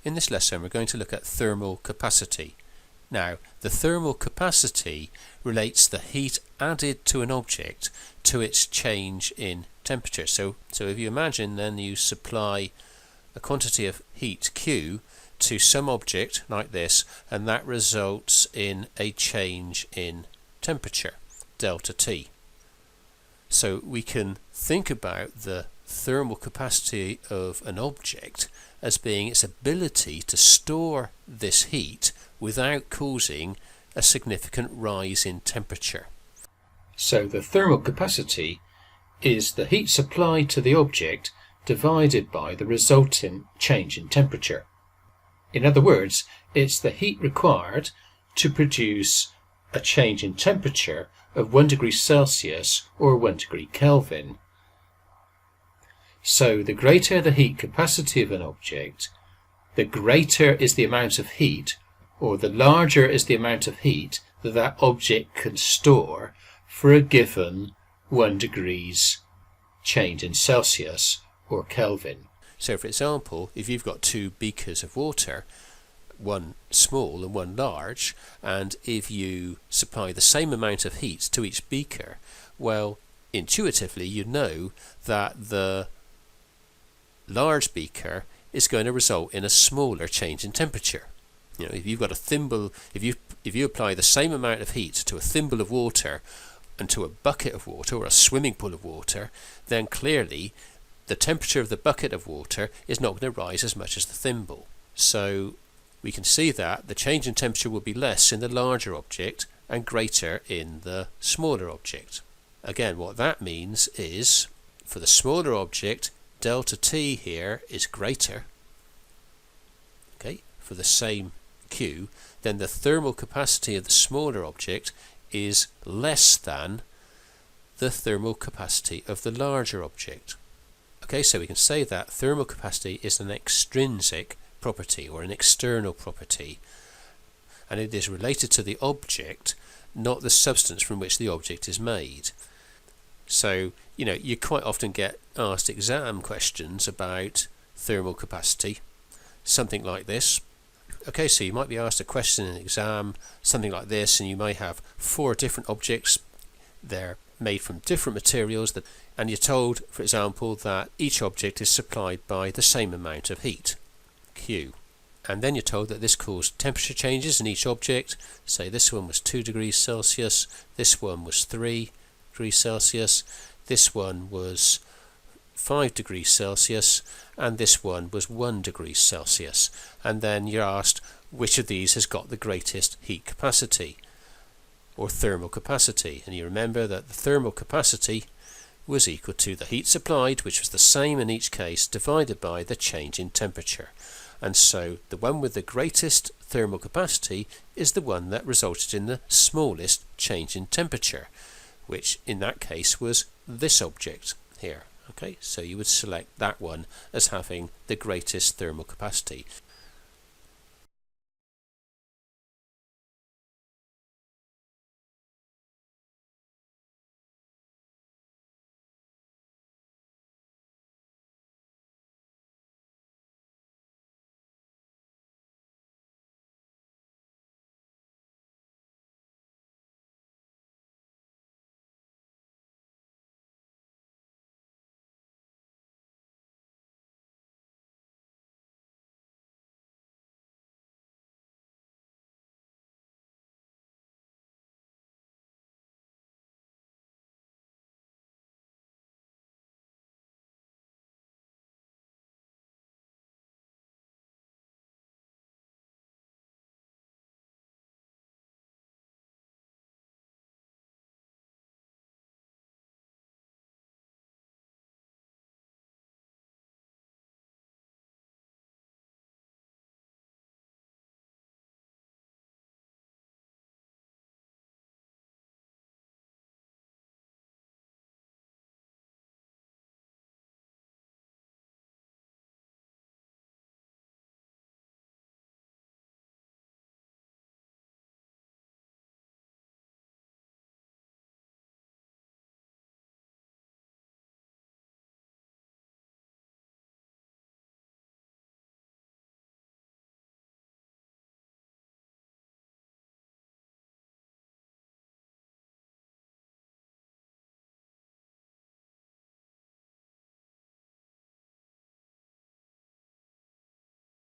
In this lesson we're going to look at thermal capacity. Now, the thermal capacity relates the heat added to an object to its change in temperature. So if you imagine then you supply a quantity of heat Q to some object like this, and that results in a change in temperature, delta T. So we can think about the thermal capacity of an object as being its ability to store this heat without causing a significant rise in temperature. So the thermal capacity is the heat supplied to the object divided by the resultant change in temperature. In other words, it's the heat required to produce a change in temperature of 1 degree Celsius or 1 degree Kelvin. So the greater the heat capacity of an object, the greater is the amount of heat, or the larger is the amount of heat that that object can store for a given 1 degrees change in Celsius or Kelvin. So for example, if you've got two beakers of water, one small and one large, and if you supply the same amount of heat to each beaker, well, intuitively you know that the large beaker is going to result in a smaller change in temperature. You know, if you've got a thimble, if you apply the same amount of heat to a thimble of water and to a bucket of water or a swimming pool of water, then clearly the temperature of the bucket of water is not going to rise as much as the thimble. So we can see that the change in temperature will be less in the larger object and greater in the smaller object. Again, what that means is for the smaller object, delta T here is greater, okay, for the same Q, then the thermal capacity of the smaller object is less than the thermal capacity of the larger object. Okay, so we can say that thermal capacity is an extrinsic property or an external property, and it is related to the object, not the substance from which the object is made. So, you know, you quite often get asked exam questions about thermal capacity, something like this. Okay, so you might be asked a question in an exam, something like this, and you may have 4 different objects. They're made from different materials, and you're told, for example, that each object is supplied by the same amount of heat, Q. And then you're told that this caused temperature changes in each object. Say this one was 2 degrees Celsius, this one was 3 degrees Celsius, this one was 5 degrees Celsius, and this one was 1 degree Celsius. And then you're asked which of these has got the greatest heat capacity or thermal capacity, and you remember that the thermal capacity was equal to the heat supplied, which was the same in each case, divided by the change in temperature. And so the one with the greatest thermal capacity is the one that resulted in the smallest change in temperature, which in that case was this object here. Okay, so you would select that one as having the greatest thermal capacity.